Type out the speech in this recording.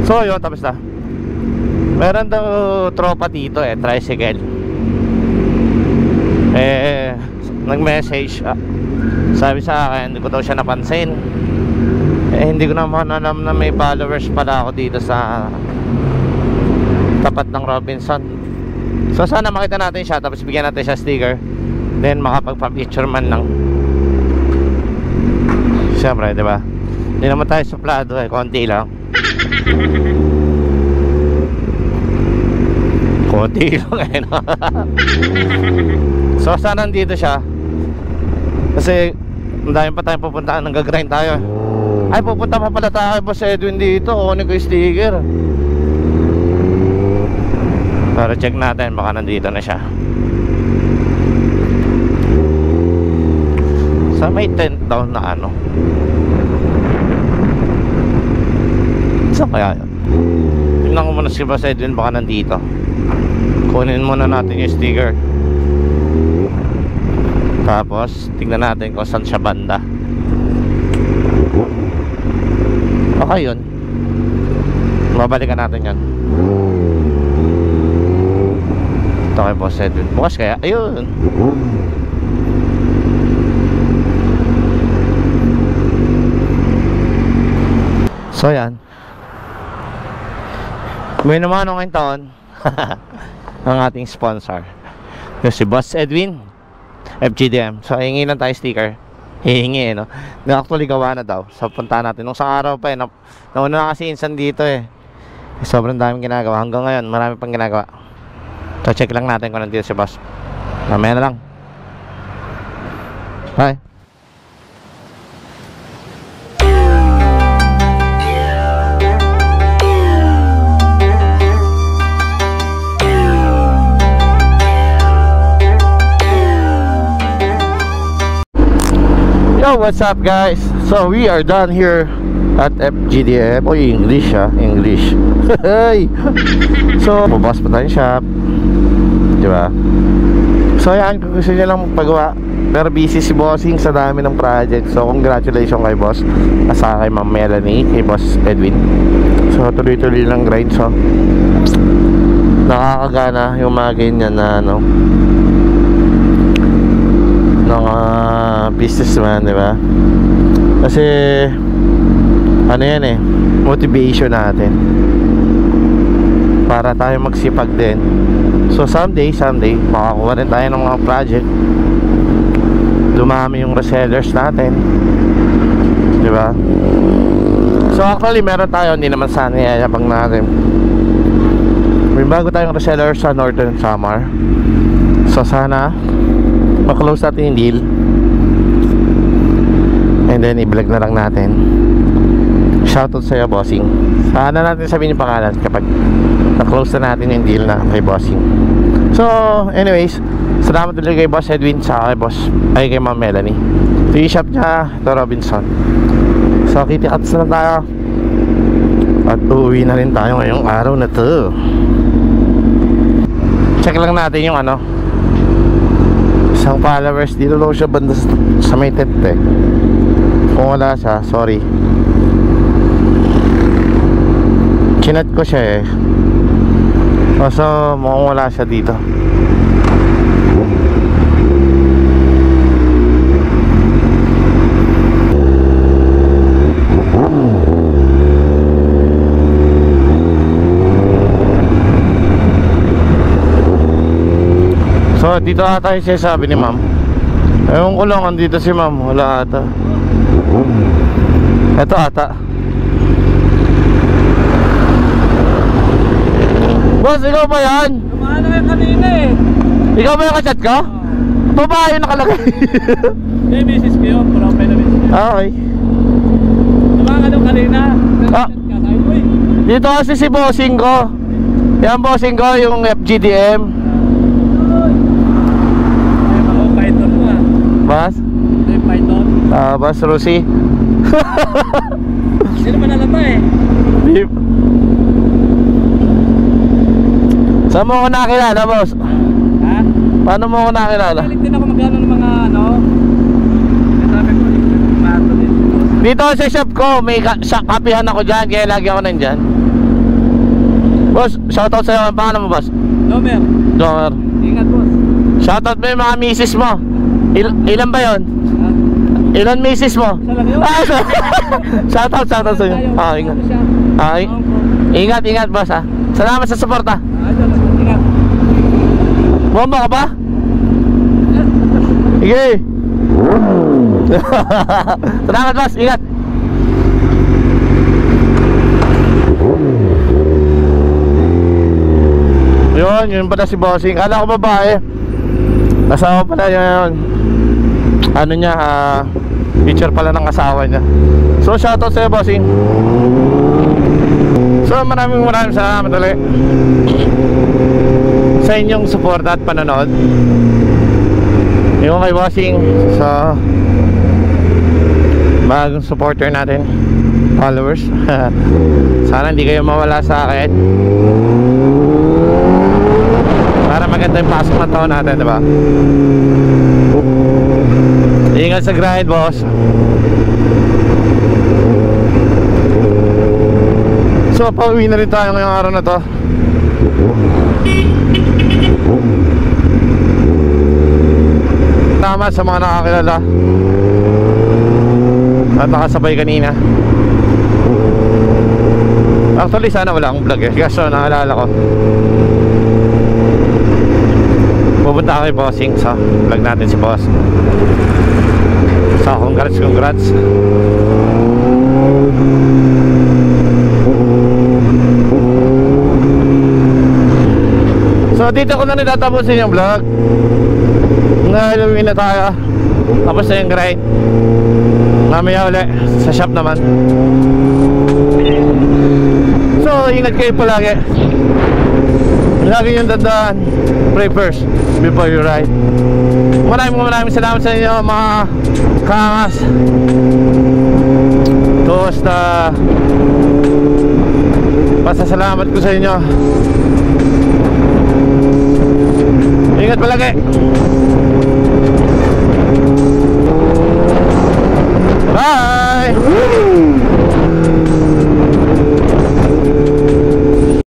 So yun, tapos na. Meron daw tropa dito tricycle. Nag-message, sabi sa akin, hindi ko daw siya napansin. Hindi ko naman alam na may followers pala ako dito sa tapat ng Robinson. So sana makita natin siya, tapos bigyan natin siya sticker, then makapagpa-picture man lang. Siyempre, diba? Hindi naman tayo suplado konti lang. Konti lang no? So sana nandito siya, kasi ang dami pa tayong pupuntaan, nag-grind tayo. Ay, pupunta pa pala tayo Boss Edwin dito, kunin ko yung sticker. Pero check natin, baka nandito na siya. Sa may tent down na ano. Saan kaya yun? Tingnan ko muna si Boss Edwin, baka nandito. Kunin muna natin yung sticker, tapos tingnan natin kung saan siya banda. Baka yun, babalikan natin yan. Ito kay Boss Edwin, bukas kaya, ayun. So yan, may naman ngayong taon ang ating sponsor, yung si Boss Edwin FGDM. So hihingi lang tayo sticker, hihingi no. Actually gawa na daw, so punta natin nung sa araw pa nauna na kasi insan dito sobrang daming ginagawa. Hanggang ngayon marami pang ginagawa. So check lang natin kung nandito si Boss. Mamaya na lang. Bye. Yo, what's up guys? So we are done here at FGDM. Oy, English English. So, bubukas pa tayong shop, diba? So yan, kung gusto nyo lang magpagawa, pero busy si Bossing sa dami ng project. So congratulations kay Boss, asa kay Ma'am Melanie, kay Boss Edwin. So tuloy-tuloy lang grind. So nakakagana yung mga ganyan na ano, ng businessman, diba? Kasi ano yan motivation natin para tayo magsipag din. So someday makakuha rin tayo ng mga project, dumami yung resellers natin, diba? So actually meron tayo, hindi naman sana yayabang natin, may bago tayong reseller sa Northern Samar. So sana maklose natin yung deal, and then i-vlog na lang natin. Shoutout sa'yo Bossing. Sana natin sabihin yung pangalan kapag na-close na natin yung deal na kay Bossing. So anyways, salamat ulit kay Boss Edwin sa kay Boss, ay kay Ma'am Melanie. Ito yung shop niya, ito Robinson. So kitty cuts na tayo, at uuwi na rin tayo ngayong araw na to. Check lang natin yung ano, isang followers dito daw siya banda sa may tent Kung wala siya, sorry. Chinat ko siya so mukhang wala siya dito. So dito ata yung sabi ni Ma'am. Ewan ko lang, andito si Ma'am, wala ata. Ito ata. Boss, ikaw ba yan? Lumahan na kanina Ikaw ba yung kachat ko? Babae nakalagay. May misis ko yun, profile na misis ko. Okay. Lumahan ka nung kanina. Dito kasi si Bossing ko. Yan Bossing ko, yung FGDM. Ay, mga python mo Boss? Ay, python. Boss Rosie. Sino ba nalata Saan mo ako nakilala, Boss? Ha? Paano mo ako nakilala? Nalit din ako magkano ng mga ano. Sabi ko, mato din. Dito sa shop ko, may kapihan ako dyan, kaya lagi ako nandyan. Boss, shoutout sa'yo. Ang pangalan mo, boss? Nomer. Jomer. Ingat, boss. Shoutout mo yung mga misis mo. Ilan ba yon? Ah, Ilan misis mo? Isa lang yun. Shoutout sa'yo. Ingat. Ay, ingat, boss ha. Salamat sa suporta. Ingat. Bomba ka ba? Sige. Salamat, boss. Ingat. Yun pala si Bossing. Kala ko babae. Asawa pala yun. Ano niya, picture pala ng asawa niya. So, shoutout sa'yo, Bossing. So, maraming salamat ulit sa inyong support at panonood. Yung kay Bossing, sa bagong supporter natin, followers. Sana hindi kayo mawala sa akin para maganda yung pasok ng taon natin, diba? Ingat sa grind, boss. So, pauwi na rin tayo ngayong araw na to. Tama sa mga nakakilala at nakasabay kanina. Actually, sana wala akong vlog eh, kaso naalala ko pupunta ako kay Bossing sa vlog natin si Boss. So, congrats. So, dito ko na natatapusin yung vlog. Ngayon na tayo. Tapos na yung grind. Mamaya ulit sa shop naman. So, ingat kayo palagi. Lagi yung tandaan, pray first before you ride. Maraming salamat sa inyo mga kaangas. Tosta. Pasasalamat ko sa inyo. Ingat palagi.